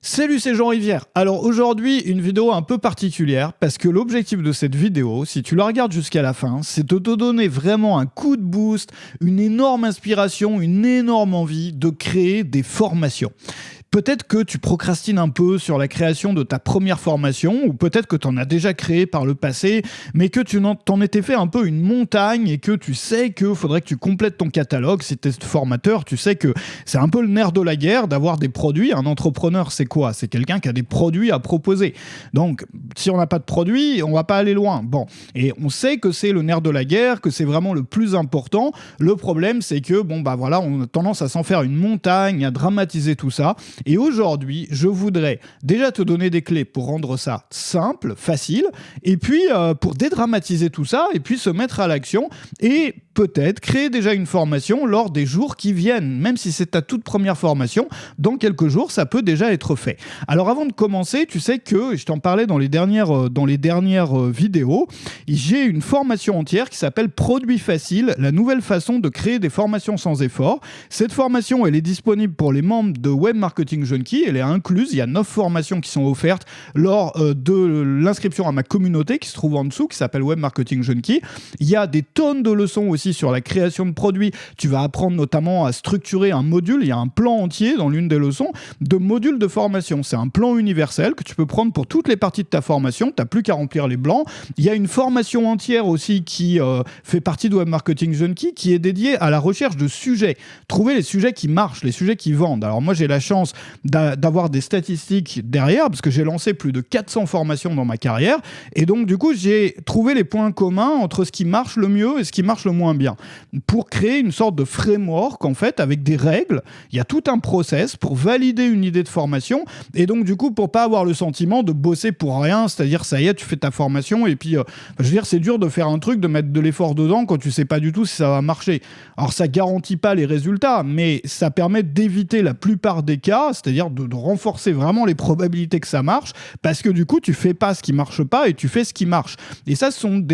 Salut, c'est Jean Rivière. Alors aujourd'hui, une vidéo un peu particulière parce que l'objectif de cette vidéo, si tu la regardes jusqu'à la fin, c'est de te donner vraiment un coup de boost, une énorme inspiration, une énorme envie de créer des formations. Peut-être que tu procrastines un peu sur la création de ta première formation, ou peut-être que tu en as déjà créé par le passé, mais que tu t'en étais fait un peu une montagne et que tu sais qu'il faudrait que tu complètes ton catalogue. Si tu es formateur, tu sais que c'est un peu le nerf de la guerre d'avoir des produits. Un entrepreneur, c'est quoi? C'est quelqu'un qui a des produits à proposer. Donc, si on n'a pas de produits, on va pas aller loin. Bon, et on sait que c'est le nerf de la guerre, que c'est vraiment le plus important. Le problème, c'est que, voilà, on a tendance à s'en faire une montagne, à dramatiser tout ça. Et aujourd'hui, je voudrais déjà te donner des clés pour rendre ça simple, facile, et puis pour dédramatiser tout ça, et puis se mettre à l'action, et peut-être créer déjà une formation lors des jours qui viennent. Même si c'est ta toute première formation, dans quelques jours, ça peut déjà être fait. Alors avant de commencer, tu sais que, je t'en parlais dans les dernières vidéos, j'ai une formation entière qui s'appelle Produits faciles, la nouvelle façon de créer des formations sans effort. Cette formation, elle est disponible pour les membres de Web Marketing Junkie, elle est incluse, il y a 9 formations qui sont offertes lors de l'inscription à ma communauté qui se trouve en dessous, qui s'appelle Web Marketing Junkie. Il y a des tonnes de leçons aussi sur la création de produits. Tu vas apprendre notamment à structurer un module, il y a un plan entier dans l'une des leçons de modules de formation. C'est un plan universel que tu peux prendre pour toutes les parties de ta formation, tu n'as plus qu'à remplir les blancs. Il y a une formation entière aussi qui fait partie de Web Marketing Junkie qui est dédiée à la recherche de sujets. Trouver les sujets qui marchent, les sujets qui vendent. Alors moi j'ai la chance d'avoir des statistiques derrière parce que j'ai lancé plus de 400 formations dans ma carrière et donc du coup j'ai trouvé les points communs entre ce qui marche le mieux et ce qui marche le moins bien pour créer une sorte de framework en fait avec des règles. Il y a tout un process pour valider une idée de formation et donc du coup pour pas avoir le sentiment de bosser pour rien, c'est-à-dire ça y est tu fais ta formation et puis je veux dire c'est dur de faire un truc, de mettre de l'effort dedans quand tu sais pas du tout si ça va marcher. Alors ça garantit pas les résultats mais ça permet d'éviter la plupart des cas, c'est-à-dire de renforcer vraiment les probabilités que ça marche parce que du coup tu fais pas ce qui marche pas et tu fais ce qui marche. Et ça sont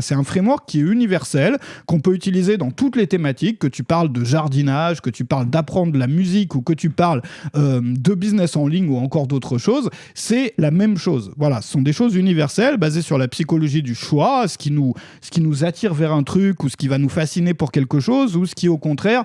c'est un framework qui est universel, qu'on peut utiliser dans toutes les thématiques, que tu parles de jardinage, que tu parles d'apprendre de la musique ou que tu parles de business en ligne ou encore d'autres choses, c'est la même chose. Voilà, ce sont des choses universelles basées sur la psychologie du choix, ce qui nous attire vers un truc ou ce qui va nous fasciner pour quelque chose ou ce qui au contraire...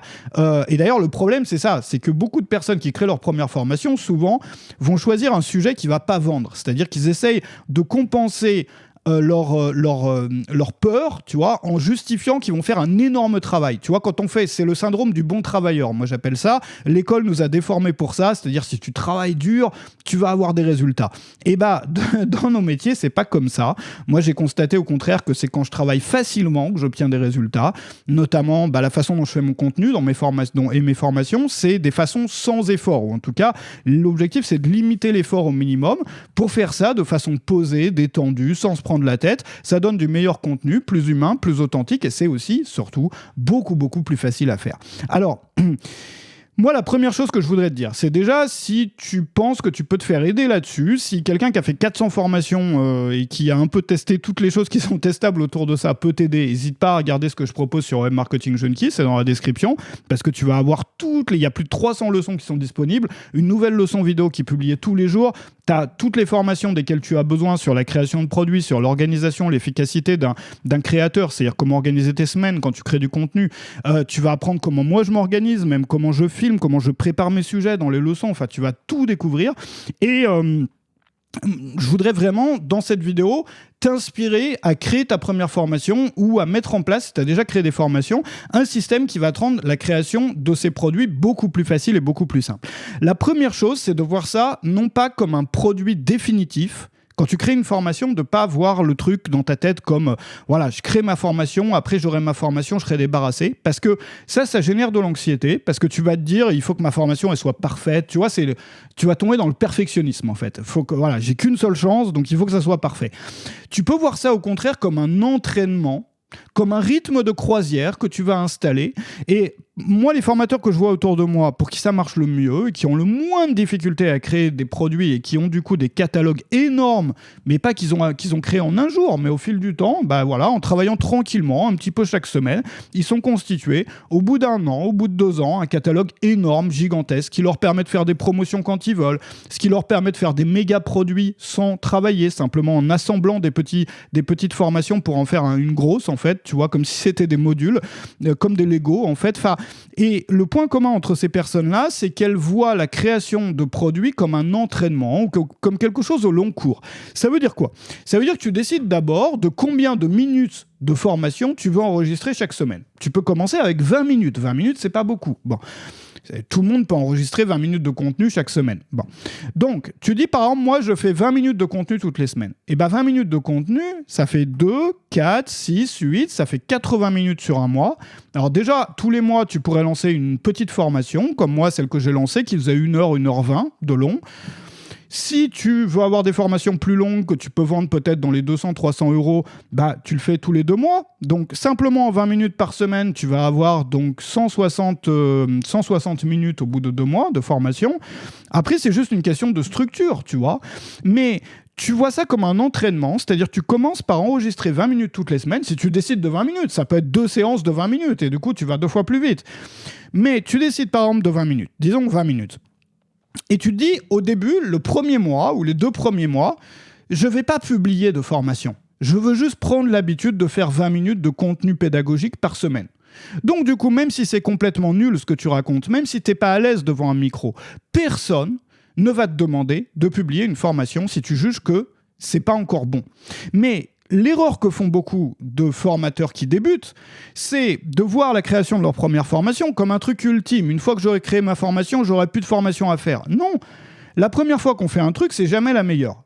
et d'ailleurs le problème c'est ça, c'est que beaucoup de personnes qui créent leur première formation souvent vont choisir un sujet qui va pas vendre, c'est-à-dire qu'ils essayent de compenser leur peur, tu vois, en justifiant qu'ils vont faire un énorme travail. Tu vois, quand on fait, c'est le syndrome du bon travailleur, moi j'appelle ça. L'école nous a déformés pour ça, c'est-à-dire si tu travailles dur, tu vas avoir des résultats. Et dans nos métiers, c'est pas comme ça. Moi j'ai constaté au contraire que c'est quand je travaille facilement que j'obtiens des résultats, notamment la façon dont je fais mon contenu dans mes formations, c'est des façons sans effort, ou en tout cas, l'objectif c'est de limiter l'effort au minimum pour faire ça de façon posée, détendue, sans se prendre la tête, ça donne du meilleur contenu, plus humain, plus authentique et c'est aussi, surtout, beaucoup, beaucoup plus facile à faire. Alors... Moi, la première chose que je voudrais te dire, c'est déjà si tu penses que tu peux te faire aider là-dessus, si quelqu'un qui a fait 400 formations et qui a un peu testé toutes les choses qui sont testables autour de ça peut t'aider, n'hésite pas à regarder ce que je propose sur Web Marketing Junkie, c'est dans la description, parce que tu vas avoir il y a plus de 300 leçons qui sont disponibles, une nouvelle leçon vidéo qui est publiée tous les jours, tu as toutes les formations desquelles tu as besoin sur la création de produits, sur l'organisation, l'efficacité d'un créateur, c'est-à-dire comment organiser tes semaines quand tu crées du contenu, tu vas apprendre comment moi je m'organise, même comment je filme, comment je prépare mes sujets dans les leçons, enfin tu vas tout découvrir et je voudrais vraiment dans cette vidéo t'inspirer à créer ta première formation ou à mettre en place, si tu as déjà créé des formations, un système qui va te rendre la création de ces produits beaucoup plus facile et beaucoup plus simple. La première chose, c'est de voir ça non pas comme un produit définitif. Quand tu crées une formation, de ne pas voir le truc dans ta tête comme voilà, je crée ma formation, après j'aurai ma formation, je serai débarrassé. Parce que ça génère de l'anxiété, parce que tu vas te dire il faut que ma formation elle soit parfaite. Tu vois, tu vas tomber dans le perfectionnisme en fait. Faut que, voilà, j'ai qu'une seule chance, donc il faut que ça soit parfait. Tu peux voir ça au contraire comme un entraînement, comme un rythme de croisière que tu vas installer et moi, les formateurs que je vois autour de moi, pour qui ça marche le mieux, et qui ont le moins de difficultés à créer des produits et qui ont du coup des catalogues énormes, mais pas qu'ils ont créé en un jour, mais au fil du temps, bah voilà, en travaillant tranquillement, un petit peu chaque semaine, ils sont constitués, au bout d'1 an, au bout de 2 ans, un catalogue énorme, gigantesque, qui leur permet de faire des promotions quand ils veulent, ce qui leur permet de faire des méga produits sans travailler, simplement en assemblant des petites formations pour en faire une grosse, en fait, tu vois, comme si c'était des modules, comme des Lego, en fait. Et le point commun entre ces personnes-là, c'est qu'elles voient la création de produits comme un entraînement ou comme quelque chose au long cours. Ça veut dire quoi ? Ça veut dire que tu décides d'abord de combien de minutes de formation tu veux enregistrer chaque semaine. Tu peux commencer avec 20 minutes. 20 minutes, c'est pas beaucoup. Bon. Tout le monde peut enregistrer 20 minutes de contenu chaque semaine. Bon. Donc, tu dis par exemple, moi je fais 20 minutes de contenu toutes les semaines. Et bien 20 minutes de contenu, ça fait 2, 4, 6, 8, ça fait 80 minutes sur un mois. Alors déjà, tous les mois, tu pourrais lancer une petite formation, comme moi, celle que j'ai lancée, qui faisait 1h, 1h20 de long. Si tu veux avoir des formations plus longues que tu peux vendre peut-être dans les 200-300 euros, bah, tu le fais tous les 2 mois. Donc, simplement 20 minutes par semaine, tu vas avoir donc 160 minutes au bout de 2 mois de formation. Après, c'est juste une question de structure, tu vois. Mais tu vois ça comme un entraînement, c'est-à-dire que tu commences par enregistrer 20 minutes toutes les semaines. Si tu décides de 20 minutes, ça peut être 2 séances de 20 minutes et du coup, tu vas 2 fois plus vite. Mais tu décides par exemple de 20 minutes, disons 20 minutes. Et tu te dis, au début, le premier mois ou les 2 premiers mois, je ne vais pas publier de formation. Je veux juste prendre l'habitude de faire 20 minutes de contenu pédagogique par semaine. Donc du coup, même si c'est complètement nul ce que tu racontes, même si tu n'es pas à l'aise devant un micro, personne ne va te demander de publier une formation si tu juges que c'est pas encore bon. Mais l'erreur que font beaucoup de formateurs qui débutent, c'est de voir la création de leur première formation comme un truc ultime. Une fois que j'aurai créé ma formation, j'aurai plus de formation à faire. Non, la première fois qu'on fait un truc, c'est jamais la meilleure.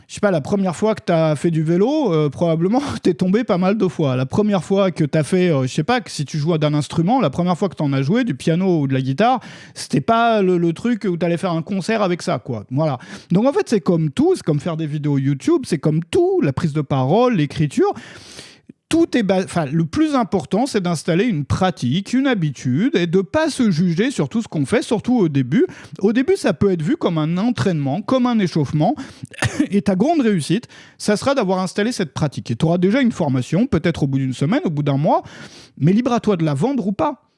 Je sais pas, la première fois que tu as fait du vélo, probablement t'es tombé pas mal de fois. La première fois que tu as fait, je sais pas, que si tu joues d'un instrument, la première fois que tu en as joué, du piano ou de la guitare, c'était pas le truc où tu allais faire un concert avec ça, quoi. Voilà. Donc en fait, c'est comme tout, c'est comme faire des vidéos YouTube, c'est comme tout, la prise de parole, l'écriture. Tout est le plus important, c'est d'installer une pratique, une habitude et de ne pas se juger sur tout ce qu'on fait, surtout au début. Au début, ça peut être vu comme un entraînement, comme un échauffement. Et ta grande réussite, ça sera d'avoir installé cette pratique. Et tu auras déjà une formation, peut-être au bout d'une semaine, au bout d'un mois, mais libre à toi de la vendre ou pas.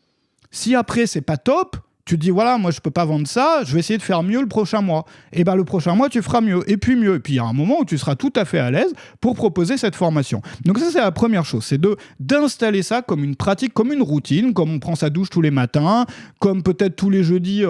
Si après, c'est pas top, tu te dis, voilà, moi, je peux pas vendre ça, je vais essayer de faire mieux le prochain mois. Et bien, le prochain mois, tu feras mieux, et puis mieux. Et puis, il y a un moment où tu seras tout à fait à l'aise pour proposer cette formation. Donc ça, c'est la première chose, c'est d'installer ça comme une pratique, comme une routine, comme on prend sa douche tous les matins, comme peut-être tous les jeudis,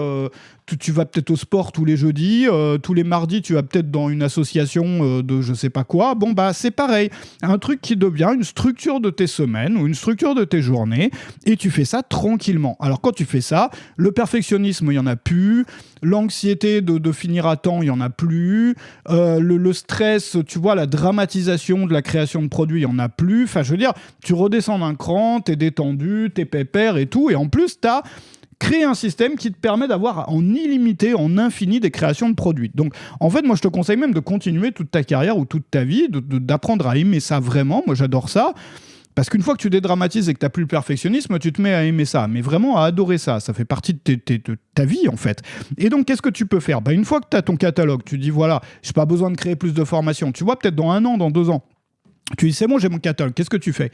tu vas peut-être au sport tous les jeudis, tous les mardis, tu vas peut-être dans une association de je sais pas quoi. Bon, bah, c'est pareil. Un truc qui devient une structure de tes semaines ou une structure de tes journées, et tu fais ça tranquillement. Alors, quand tu fais ça, le perfectionnisme, il y en a plus. L'anxiété de finir à temps, il y en a plus. Le stress, tu vois, la dramatisation de la création de produits, il y en a plus. Enfin, je veux dire, tu redescends d'un cran, t'es détendu, t'es pépère et tout. Et en plus, t'as créé un système qui te permet d'avoir en illimité, en infini, des créations de produits. Donc, en fait, moi, je te conseille même de continuer toute ta carrière ou toute ta vie, d'apprendre à aimer ça vraiment. Moi, j'adore ça. Parce qu'une fois que tu dédramatises et que tu n'as plus le perfectionnisme, tu te mets à aimer ça, mais vraiment à adorer ça. Ça fait partie de ta vie, en fait. Et donc, qu'est-ce que tu peux faire ? Une fois que tu as ton catalogue, tu dis, voilà, je n'ai pas besoin de créer plus de formations. Tu vois, peut-être dans 1 an, dans 2 ans, tu dis, c'est bon, j'ai mon catalogue. Qu'est-ce que tu fais ?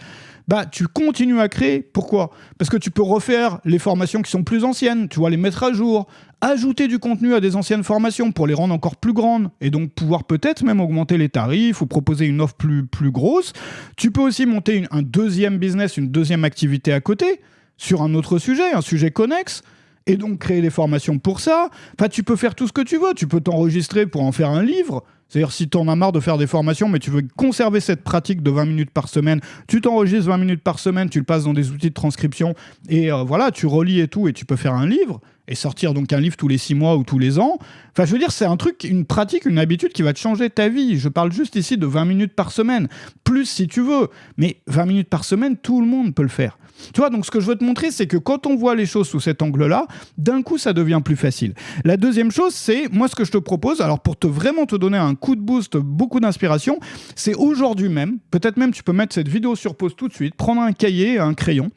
Tu continues à créer. Pourquoi ? Parce que tu peux refaire les formations qui sont plus anciennes, tu vois, les mettre à jour, ajouter du contenu à des anciennes formations pour les rendre encore plus grandes et donc pouvoir peut-être même augmenter les tarifs ou proposer une offre plus grosse. Tu peux aussi monter un deuxième business, une deuxième activité à côté sur un autre sujet, un sujet connexe. Et donc créer des formations pour ça. Enfin, tu peux faire tout ce que tu veux. Tu peux t'enregistrer pour en faire un livre. C'est-à-dire, si tu en as marre de faire des formations, mais tu veux conserver cette pratique de 20 minutes par semaine, tu t'enregistres 20 minutes par semaine, tu le passes dans des outils de transcription, et voilà, tu relis et tout, et tu peux faire un livre, et sortir donc un livre tous les 6 mois ou tous les ans. Enfin, je veux dire, c'est un truc, une pratique, une habitude qui va te changer ta vie. Je parle juste ici de 20 minutes par semaine. Plus si tu veux. Mais 20 minutes par semaine, tout le monde peut le faire. Tu vois, donc ce que je veux te montrer, c'est que quand on voit les choses sous cet angle-là, d'un coup, ça devient plus facile. La deuxième chose, c'est, moi, ce que je te propose, alors pour vraiment te donner un coup de boost, beaucoup d'inspiration, c'est aujourd'hui même, peut-être même tu peux mettre cette vidéo sur pause tout de suite, prendre un cahier, un crayon,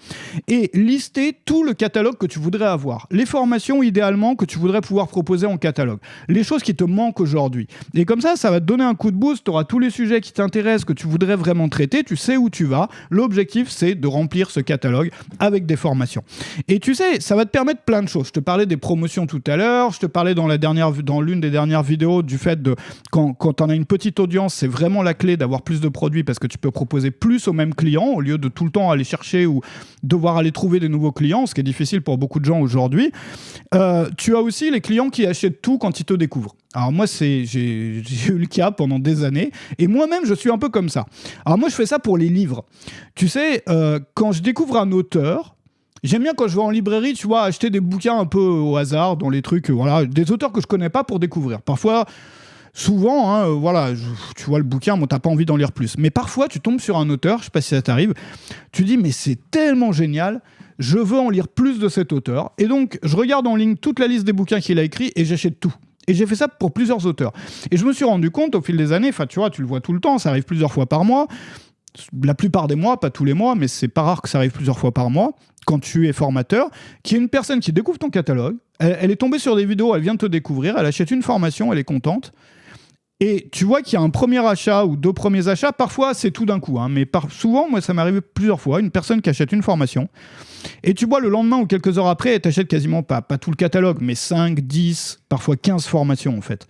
et lister tout le catalogue que tu voudrais avoir. Les formations, idéalement, que tu voudrais pouvoir proposer en catalogue. Les choses qui te manquent aujourd'hui. Et comme ça va te donner un coup de boost, tu auras tous les sujets qui t'intéressent, que tu voudrais vraiment traiter, tu sais où tu vas. L'objectif, c'est de remplir ce catalogue avec des formations. Et tu sais, ça va te permettre plein de choses. Je te parlais des promotions tout à l'heure, je te parlais dans l'une des dernières vidéos du fait de quand on a une petite audience, c'est vraiment la clé d'avoir plus de produits parce que tu peux proposer plus aux mêmes clients au lieu de tout le temps aller chercher ou devoir aller trouver des nouveaux clients, ce qui est difficile pour beaucoup de gens aujourd'hui. Tu as aussi les clients qui achètent tout quand ils te découvrent. Alors moi, j'ai eu le cas pendant des années, et moi-même, je suis un peu comme ça. Alors moi, je fais ça pour les livres. Tu sais, quand je découvre un auteur, j'aime bien quand je vais en librairie, tu vois, acheter des bouquins un peu au hasard, dans les trucs, voilà, des auteurs que je connais pas pour découvrir. Parfois, souvent, hein, voilà, tu vois le bouquin, bon, t'as pas envie d'en lire plus. Mais parfois, tu tombes sur un auteur, je sais pas si ça t'arrive, tu dis, mais c'est tellement génial, je veux en lire plus de cet auteur. Et donc, je regarde en ligne toute la liste des bouquins qu'il a écrits et j'achète tout. Et j'ai fait ça pour plusieurs auteurs. Et je me suis rendu compte au fil des années, enfin tu vois, tu le vois tout le temps, ça arrive plusieurs fois par mois, la plupart des mois, pas tous les mois, mais c'est pas rare que ça arrive plusieurs fois par mois, quand tu es formateur, qu'il y ait une personne qui découvre ton catalogue, elle est tombée sur des vidéos, elle vient de te découvrir, elle achète une formation, elle est contente, et tu vois qu'il y a un premier achat ou 2 premiers achats, parfois c'est tout d'un coup, hein, mais souvent, moi ça m'est arrivé plusieurs fois, une personne qui achète une formation, et tu vois le lendemain ou quelques heures après, elle t'achète quasiment pas tout le catalogue, mais 5, 10, parfois 15 formations en fait.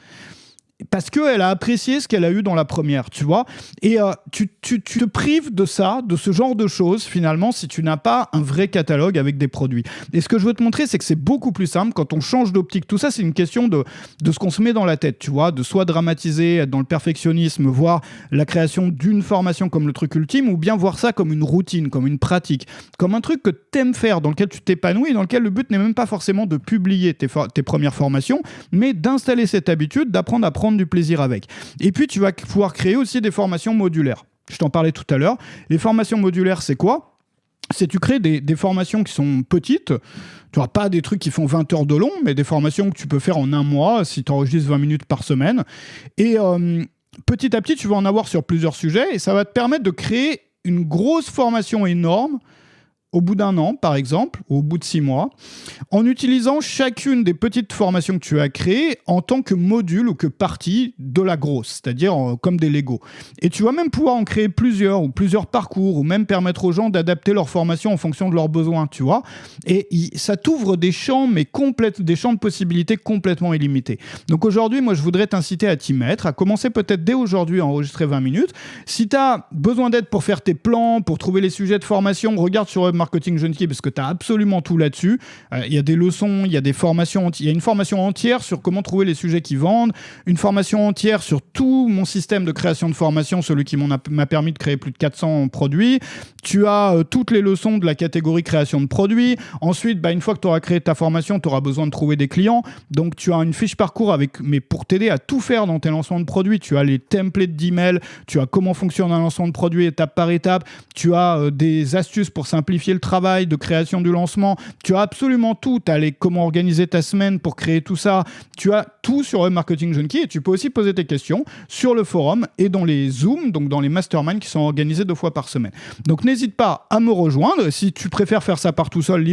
Parce qu'elle a apprécié ce qu'elle a eu dans la première, tu vois. Et tu te prives de ça, de ce genre de choses, finalement, si tu n'as pas un vrai catalogue avec des produits. Et ce que je veux te montrer, c'est que c'est beaucoup plus simple quand on change d'optique. Tout ça, c'est une question de ce qu'on se met dans la tête, tu vois, de soit dramatiser, être dans le perfectionnisme, voir la création d'une formation comme le truc ultime, ou bien voir ça comme une routine, comme une pratique, comme un truc que tu aimes faire, dans lequel tu t'épanouis, dans lequel le but n'est même pas forcément de publier tes premières formations, mais d'installer cette habitude, d'apprendre à prendre du plaisir avec. Et puis, tu vas pouvoir créer aussi des formations modulaires. Je t'en parlais tout à l'heure. Les formations modulaires, c'est quoi ? C'est tu crées des formations qui sont petites. Tu n'auras pas des trucs qui font 20 heures de long, mais des formations que tu peux faire en un mois si tu enregistres 20 minutes par semaine. Et petit à petit, tu vas en avoir sur plusieurs sujets et ça va te permettre de créer une grosse formation énorme au bout d'1 an, par exemple, ou au bout de 6 mois, en utilisant chacune des petites formations que tu as créées en tant que module ou que partie de la grosse, c'est-à-dire comme des Lego. Et tu vas même pouvoir en créer plusieurs, ou plusieurs parcours, ou même permettre aux gens d'adapter leur formation en fonction de leurs besoins, tu vois. Et ça t'ouvre des champs, mais des champs de possibilités complètement illimités. Donc aujourd'hui, moi, je voudrais t'inciter à t'y mettre, à commencer peut-être dès aujourd'hui à enregistrer 20 minutes. Si tu as besoin d'aide pour faire tes plans, pour trouver les sujets de formation, regarde sur Marketing Junkie parce que tu as absolument tout là-dessus. Il y a des leçons, il y a des formations, il y a une formation entière sur comment trouver les sujets qui vendent, une formation entière sur tout mon système de création de formation, celui qui m'a permis de créer plus de 400 produits. Tu as toutes les leçons de la catégorie création de produits. Ensuite, une fois que tu auras créé ta formation, tu auras besoin de trouver des clients. Donc, tu as une fiche parcours mais pour t'aider à tout faire dans tes lancements de produits. Tu as les templates d'email, tu as comment fonctionne un lancement de produit étape par étape, tu as des astuces pour simplifier le travail de création du lancement. Tu as absolument tout. Tu as comment organiser ta semaine pour créer tout ça. Tu as tout sur Marketing Junkie et tu peux aussi poser tes questions sur le forum et dans les Zooms, donc dans les masterminds qui sont organisés 2 fois par semaine. Donc n'hésite pas à me rejoindre si tu préfères faire ça par tout seul,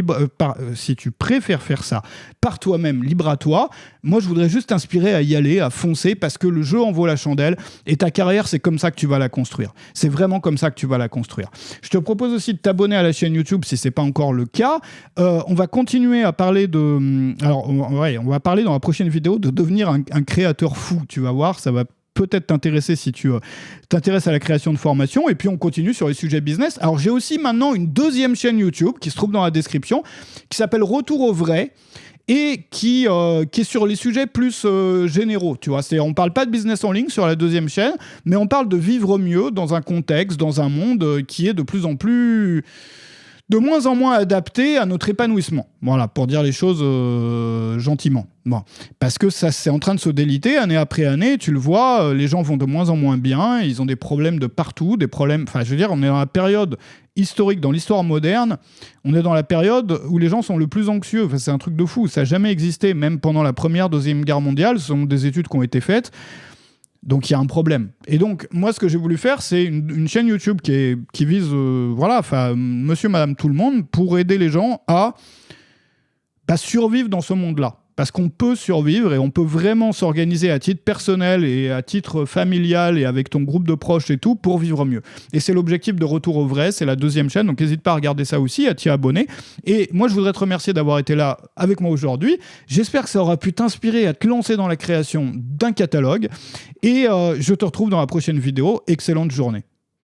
si tu préfères faire ça par toi-même, libre à toi. Moi, je voudrais juste t'inspirer à y aller, à foncer parce que le jeu en vaut la chandelle et ta carrière, c'est comme ça que tu vas la construire. C'est vraiment comme ça que tu vas la construire. Je te propose aussi de t'abonner à la chaîne YouTube si c'est pas encore le cas. On va continuer à parler on va parler dans la prochaine vidéo de devenir un créateur fou. Tu vas voir, ça va peut-être t'intéresser si tu t'intéresses à la création de formation. Et puis, on continue sur les sujets business. Alors, j'ai aussi maintenant une 2e chaîne YouTube qui se trouve dans la description, qui s'appelle Retour au vrai et qui est sur les sujets plus généraux. Tu vois, on ne parle pas de business en ligne sur la 2e chaîne, mais on parle de vivre mieux dans un contexte, dans un monde qui est de moins en moins adapté à notre épanouissement. Voilà, pour dire les choses gentiment. Bon, parce que ça, c'est en train de se déliter année après année. Tu le vois, les gens vont de moins en moins bien. Ils ont des problèmes de partout, des problèmes... Enfin, je veux dire, on est dans la période historique dans l'histoire moderne, on est dans la période où les gens sont le plus anxieux. Enfin, c'est un truc de fou. Ça n'a jamais existé, même pendant la Première, Deuxième Guerre mondiale. Ce sont des études qui ont été faites. Donc, il y a un problème. Et donc, moi, ce que j'ai voulu faire, c'est une chaîne YouTube qui vise, monsieur, madame, tout le monde, pour aider les gens à survivre dans ce monde-là. Parce qu'on peut survivre et on peut vraiment s'organiser à titre personnel et à titre familial et avec ton groupe de proches et tout pour vivre mieux. Et c'est l'objectif de Retour au Vrai, c'est la 2e chaîne, donc n'hésite pas à regarder ça aussi, à t'y abonner. Et moi, je voudrais te remercier d'avoir été là avec moi aujourd'hui. J'espère que ça aura pu t'inspirer à te lancer dans la création d'un catalogue. Et je te retrouve dans la prochaine vidéo. Excellente journée.